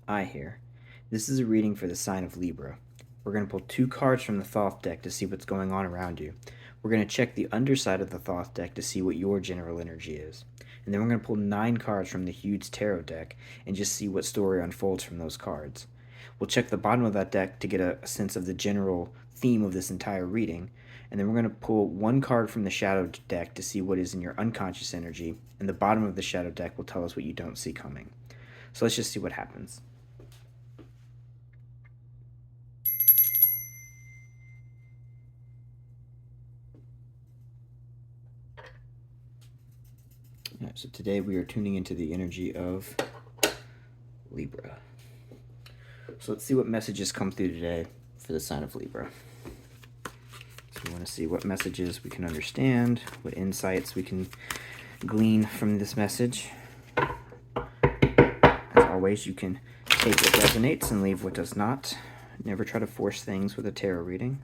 I here. This is a reading for the sign of Libra. We're going to pull 2 cards from the Thoth deck to see what's going on around you. We're going to check the underside of the Thoth deck to see what your general energy is. And then we're going to pull 9 cards from the Huge Tarot deck and just see what story unfolds from those cards. We'll check the bottom of that deck to get a sense of the general theme of this entire reading. And then we're going to pull 1 card from the Shadow deck to see what is in your unconscious energy. And the bottom of the Shadow deck will tell us what you don't see coming. So let's just see what happens. So today we are tuning into the energy of Libra. So let's see what messages come through today for the sign of Libra. So we want to see what messages we can understand, what insights we can glean from this message. As always, you can take what resonates and leave what does not. Never try to force things with a tarot reading.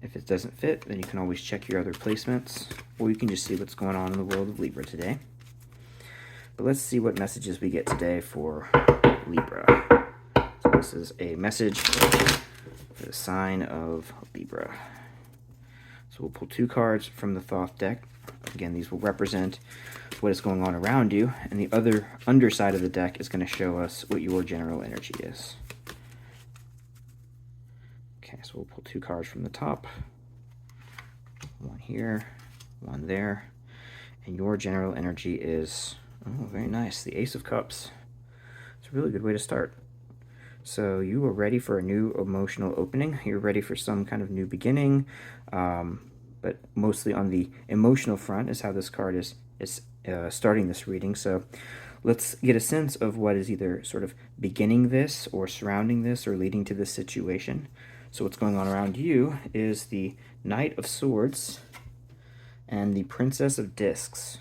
If it doesn't fit, then you can always check your other placements, or you can just see what's going on in the world of Libra today. But let's see what messages we get today for Libra. So this is a message for the sign of Libra. So we'll pull 2 cards from the Thoth deck. Again, these will represent what is going on around you, and the other underside of the deck is going to show us what your general energy is. Okay, so we'll pull 2 cards from the top. 1 here, 1 there. And your general energy is, oh, very nice, the Ace of Cups. It's a really good way to start. So you are ready for a new emotional opening. You're ready for some kind of new beginning. But mostly on the emotional front is how this card is starting this reading. So let's get a sense of what is either sort of beginning this or surrounding this or leading to this situation. So what's going on around you is the Knight of Swords and the Princess of Discs.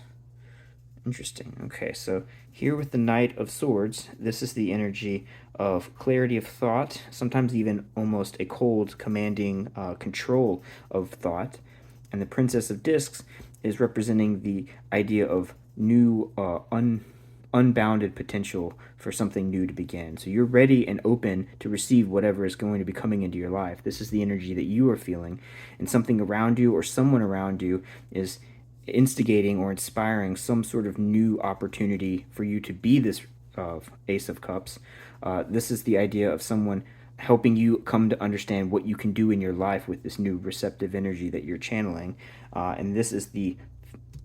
Interesting. Okay, so here with the Knight of Swords, this is the energy of clarity of thought, sometimes even almost a cold, commanding control of thought. And the Princess of Discs is representing the idea of new, unbounded potential for something new to begin. So you're ready and open to receive whatever is going to be coming into your life. This is the energy that you are feeling, and something around you or someone around you is instigating or inspiring some sort of new opportunity for you to be this Ace of Cups. This is the idea of someone helping you come to understand what you can do in your life with this new receptive energy that you're channeling. And this is the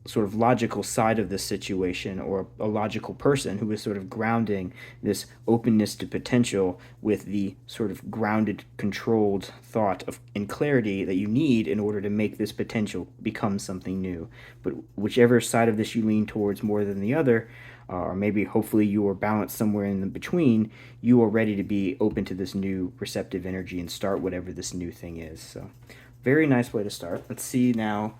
sort of logical side of this situation, or a logical person who is sort of grounding this openness to potential with the sort of grounded, controlled thought of and clarity that you need in order to make this potential become something new. But whichever side of this you lean towards more than the other, or maybe hopefully you are balanced somewhere in the between, you are ready to be open to this new receptive energy and start whatever this new thing is. So very nice way to start. Let's see now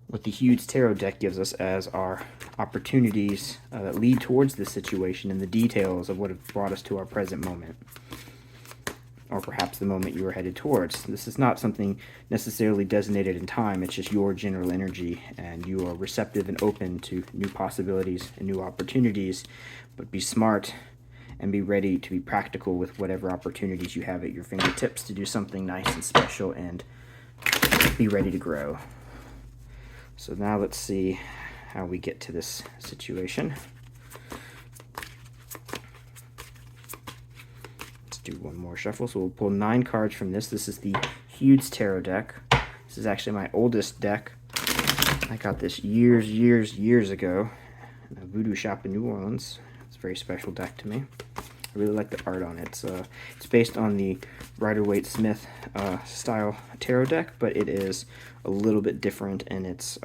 what the Huge Tarot deck gives us as our opportunities that lead towards this situation and the details of what have brought us to our present moment, or perhaps the moment you are headed towards. This is not something necessarily designated in time. It's just your general energy, and you are receptive and open to new possibilities and new opportunities. But be smart and be ready to be practical with whatever opportunities you have at your fingertips to do something nice and special, and be ready to grow. So now let's see how we get to this situation. Let's do one more shuffle. So we'll pull 9 cards from this. This is the Huge Tarot deck. This is actually my oldest deck. I got this years ago in a voodoo shop in New Orleans. It's a very special deck to me. I really like the art on it. It's based on the Rider-Waite-Smith style tarot deck, but it is a little bit different, and it's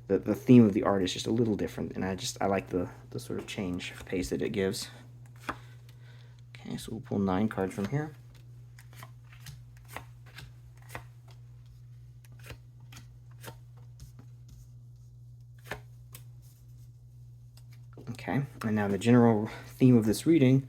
the theme of the art is just a little different, and I like the sort of change pace that it gives. Okay, so we'll pull 9 cards from here. Okay, and now the general theme of this reading,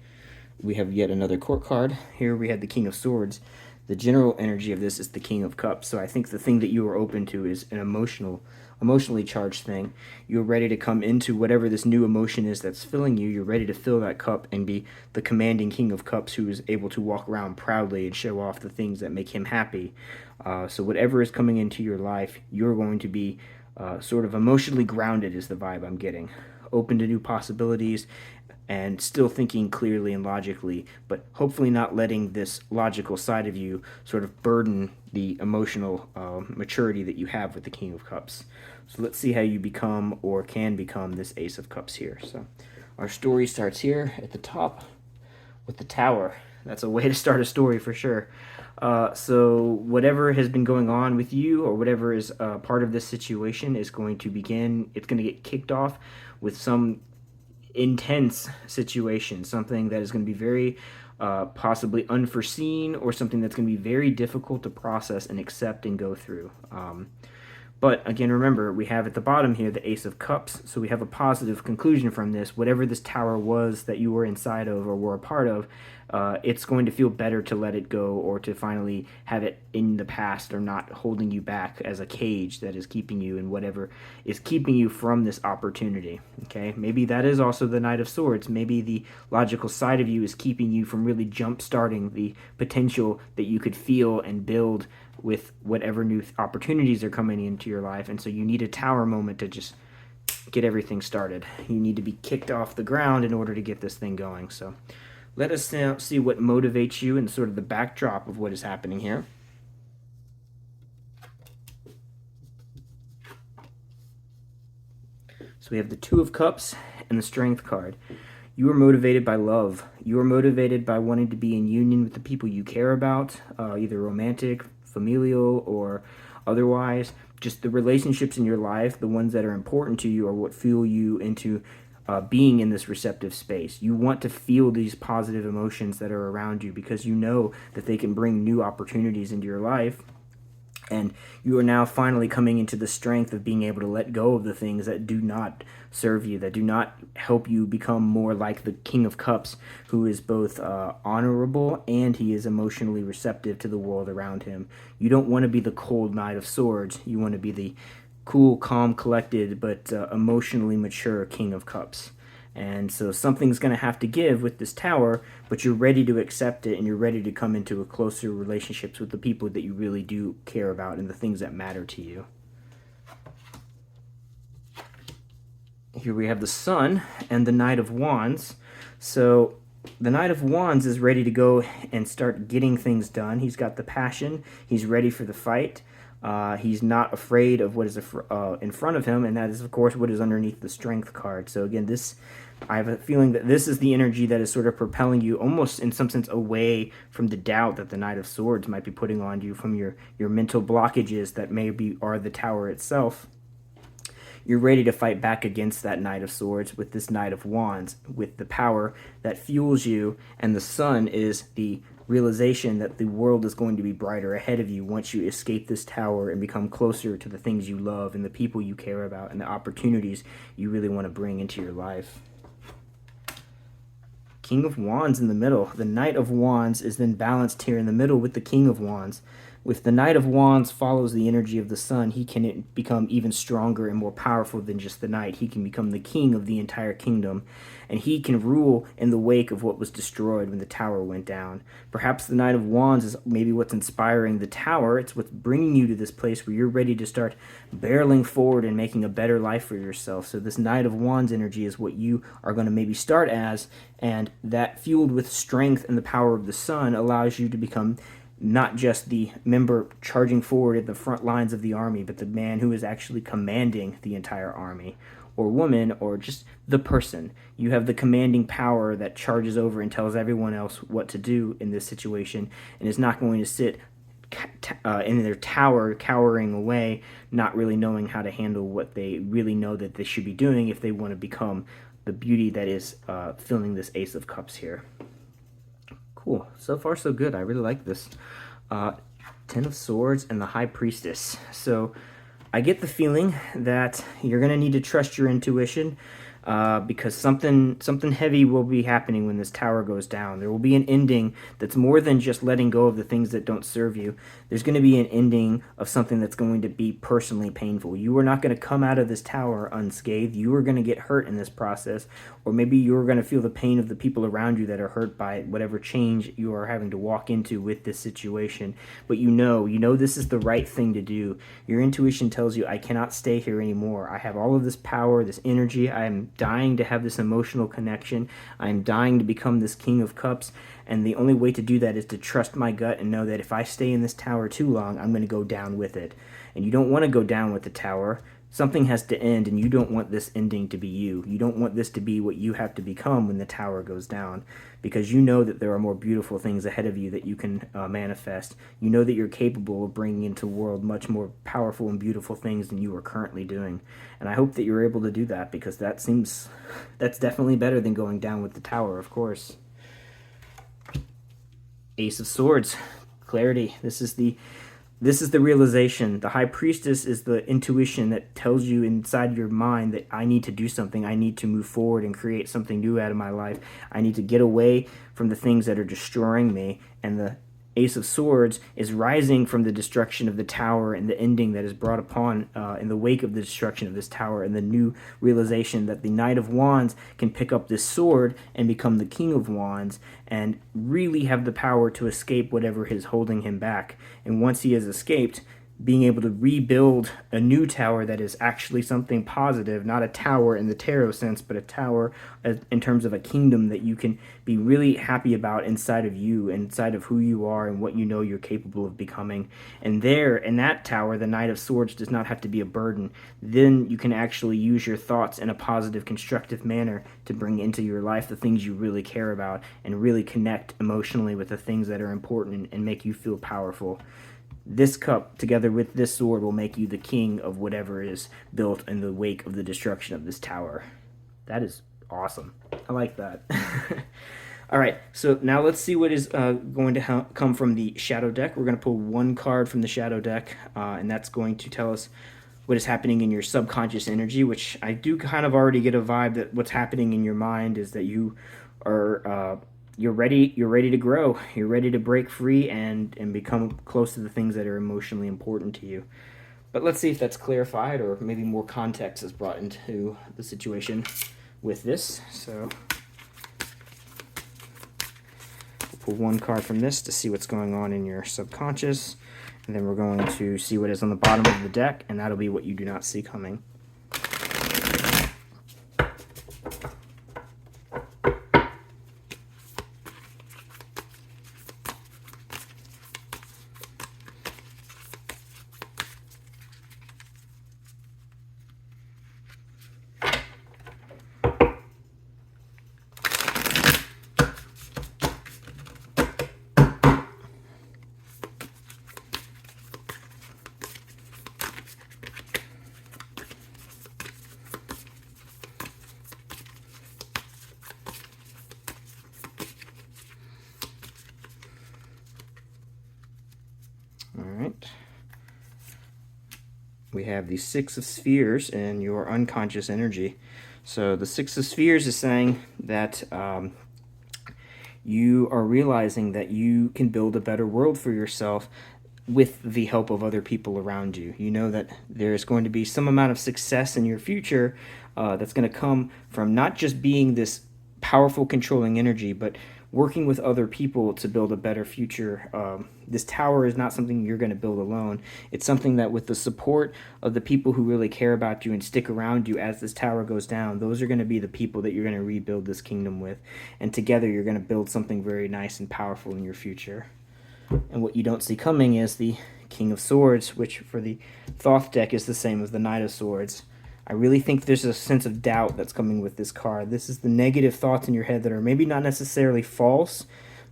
we have yet another court card. Here we had the King of Swords. The general energy of this is the King of Cups. So I think the thing that you are open to is an emotional emotionally charged thing. You're ready to come into whatever this new emotion is that's filling you. You're ready to fill that cup and be the commanding King of Cups who is able to walk around proudly and show off the things that make him happy. So whatever is coming into your life, you're going to be sort of emotionally grounded is the vibe I'm getting. Open to new possibilities and still thinking clearly and logically, but hopefully not letting this logical side of you sort of burden the emotional maturity that you have with the King of Cups. So let's see how you become or can become this Ace of Cups here. So our story starts here at the top with the Tower. That's a way to start a story for sure. So whatever has been going on with you or whatever is part of this situation is going to begin, it's going to get kicked off with some intense situation, something that is going to be very possibly unforeseen or something that's going to be very difficult to process and accept and go through. But again, remember, we have at the bottom here the Ace of Cups, so we have a positive conclusion from this. Whatever this tower was that you were inside of or were a part of, it's going to feel better to let it go or to finally have it in the past or not holding you back as a cage that is keeping you in whatever is keeping you from this opportunity. Okay, maybe that is also the Knight of Swords. Maybe the logical side of you is keeping you from really jump starting the potential that you could feel and build with whatever new opportunities are coming into your life. And so you need a tower moment to just get everything started. You need to be kicked off the ground in order to get this thing going. So let us now see what motivates you and sort of the backdrop of what is happening here. So we have the Two of Cups and the Strength card. You are motivated by love. You are motivated by wanting to be in union with the people you care about, either romantic, familial, or otherwise. Just the relationships in your life, the ones that are important to you, are what fuel you into being in this receptive space. You want to feel these positive emotions that are around you because you know that they can bring new opportunities into your life. And you are now finally coming into the strength of being able to let go of the things that do not serve you, that do not help you become more like the King of Cups, who is both honorable and he is emotionally receptive to the world around him. You don't want to be the cold Knight of Swords. You want to be the cool, calm, collected, but emotionally mature King of Cups. And so something's going to have to give with this tower, but you're ready to accept it and you're ready to come into a closer relationships with the people that you really do care about and the things that matter to you. Here we have the Sun and the Knight of Wands. So the Knight of Wands is ready to go and start getting things done. He's got the passion. He's ready for the fight. He's not afraid of what is in front of him, and that is, of course, what is underneath the Strength card. So again, I have a feeling that this is the energy that is sort of propelling you almost in some sense away from the doubt that the Knight of Swords might be putting on you, from your mental blockages that maybe are the tower itself. You're ready to fight back against that Knight of Swords with this Knight of Wands, with the power that fuels you, and the Sun is the realization that the world is going to be brighter ahead of you once you escape this tower and become closer to the things you love and the people you care about and the opportunities you really want to bring into your life. King of Wands in the middle. The Knight of Wands is then balanced here in the middle with the King of Wands. If the Knight of Wands follows the energy of the Sun, he can become even stronger and more powerful than just the Knight. He can become the king of the entire kingdom, and he can rule in the wake of what was destroyed when the tower went down. Perhaps the Knight of Wands is maybe what's inspiring the tower. It's what's bringing you to this place where you're ready to start barreling forward and making a better life for yourself. So this Knight of Wands energy is what you are going to maybe start as, and that fueled with strength and the power of the Sun allows you to become not just the member charging forward at the front lines of the army, but the man who is actually commanding the entire army, or woman, or just the person. You have the commanding power that charges over and tells everyone else what to do in this situation, and is not going to sit in their tower cowering away, not really knowing how to handle what they really know that they should be doing if they want to become the beauty that is filling this Ace of Cups here. Cool. So far, so good. I really like this. Ten of Swords and the High Priestess. So I get the feeling that you're going to need to trust your intuition. because something heavy will be happening when this tower goes down. There will be an ending that's more than just letting go of the things that don't serve you. There's going to be an ending of something that's going to be personally painful. You are not going to come out of this tower unscathed. You are going to get hurt in this process, or maybe you're going to feel the pain of the people around you that are hurt by whatever change you are having to walk into with this situation. But you know this is the right thing to do. Your intuition tells you, I cannot stay here anymore. I have all of this power, this energy. I am dying to have this emotional connection. I am dying to become this King of Cups. And the only way to do that is to trust my gut and know that if I stay in this tower too long, I'm going to go down with it. And you don't want to go down with the tower. Something has to end, and you don't want this ending to be you. You don't want this to be what you have to become when the tower goes down, because you know that there are more beautiful things ahead of you that you can manifest. You know that you're capable of bringing into the world much more powerful and beautiful things than you are currently doing. And I hope that you're able to do that, because that's definitely better than going down with the tower, of course. Ace of Swords, clarity. This is the realization. The High Priestess is the intuition that tells you inside your mind that I need to do something. I need to move forward and create something new out of my life. I need to get away from the things that are destroying me. And the Ace of Swords is rising from the destruction of the tower and the ending that is brought upon in the wake of the destruction of this tower, and the new realization that the Knight of Wands can pick up this sword and become the King of Wands and really have the power to escape whatever is holding him back. And once he has escaped, being able to rebuild a new tower that is actually something positive, not a tower in the tarot sense, but a tower in terms of a kingdom that you can be really happy about inside of you, inside of who you are and what you know you're capable of becoming. And there, in that tower, the Knight of Swords does not have to be a burden. Then you can actually use your thoughts in a positive, constructive manner to bring into your life the things you really care about and really connect emotionally with the things that are important and make you feel powerful. This cup, together with this sword, will make you the king of whatever is built in the wake of the destruction of this tower. That is awesome. I like that. All right, so now let's see what is going to come from the shadow deck. We're going to pull one card from the shadow deck, and that's going to tell us what is happening in your subconscious energy, which I do kind of already get a vibe that what's happening in your mind is that you are... You're ready to grow. You're ready to break free and become close to the things that are emotionally important to you. But let's see if that's clarified, or maybe more context is brought into the situation with this. So we'll pull one card from this to see what's going on in your subconscious, and then we're going to see what is on the bottom of the deck, and that'll be what you do not see coming. We have the Six of Spheres in your unconscious energy. So the Six of Spheres is saying that you are realizing that you can build a better world for yourself with the help of other people around you. You know that there's going to be some amount of success in your future that's going to come from not just being this powerful controlling energy, but working with other people to build a better future. This tower is not something you're going to build alone. It's something that with the support of the people who really care about you and stick around you as this tower goes down, those are going to be the people that you're going to rebuild this kingdom with. And together you're going to build something very nice and powerful in your future. And what you don't see coming is the King of Swords, which for the Thoth deck is the same as the Knight of Swords. I really think there's a sense of doubt that's coming with this card. This is the negative thoughts in your head that are maybe not necessarily false,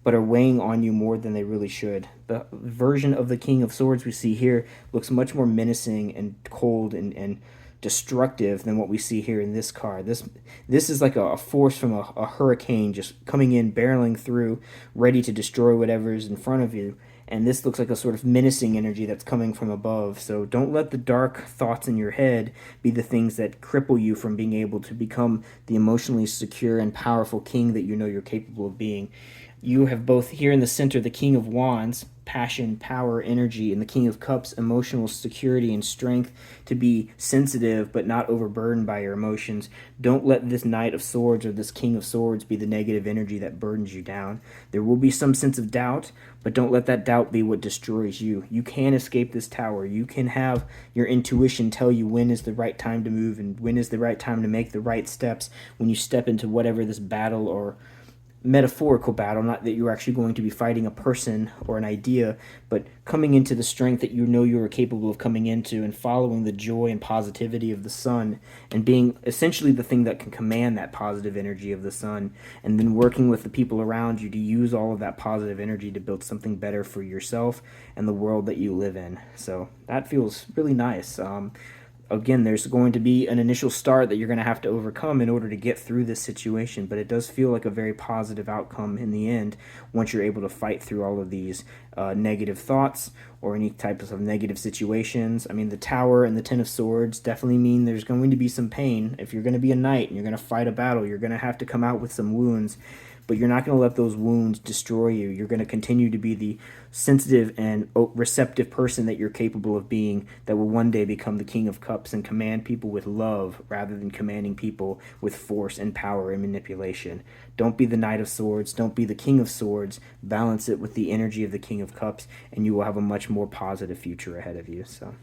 but are weighing on you more than they really should. The version of the King of Swords we see here looks much more menacing and cold and destructive than what we see here in this card. This is like a force from a hurricane just coming in, barreling through, ready to destroy whatever is in front of you. And this looks like a sort of menacing energy that's coming from above. So don't let the dark thoughts in your head be the things that cripple you from being able to become the emotionally secure and powerful king that you know you're capable of being. You have both here in the center the King of Wands, passion, power, energy, and the King of Cups, emotional security and strength to be sensitive but not overburdened by your emotions. Don't let this Knight of Swords or this King of Swords be the negative energy that burdens you down. There will be some sense of doubt, but don't let that doubt be what destroys you. You can escape this tower. You can have your intuition tell you when is the right time to move and when is the right time to make the right steps when you step into whatever this battle or metaphorical battle, not that you're actually going to be fighting a person or an idea, but coming into the strength that you know you are capable of coming into and following the joy and positivity of the sun and being essentially the thing that can command that positive energy of the sun, and then working with the people around you to use all of that positive energy to build something better for yourself and the world that you live in. So that feels really nice. Again, there's going to be an initial start that you're going to have to overcome in order to get through this situation, but it does feel like a very positive outcome in the end once you're able to fight through all of these negative thoughts or any types of negative situations. I mean, the Tower and the Ten of Swords definitely mean there's going to be some pain. If you're going to be a knight and you're going to fight a battle, you're going to have to come out with some wounds, but you're not going to let those wounds destroy you. You're going to continue to be the sensitive and receptive person that you're capable of being, that will one day become the King of Cups and command people with love rather than commanding people with force and power and manipulation. Don't be the Knight of Swords. Don't be the King of Swords. Balance it with the energy of the King of Cups, and you will have a much more positive future ahead of you. So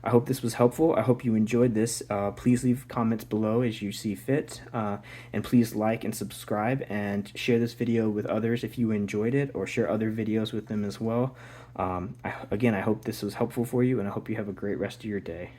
I hope this was helpful. I hope you enjoyed this. Please leave comments below as you see fit. And please like and subscribe and share this video with others if you enjoyed it, or share other videos with them as well. Again, I hope this was helpful for you, and I hope you have a great rest of your day.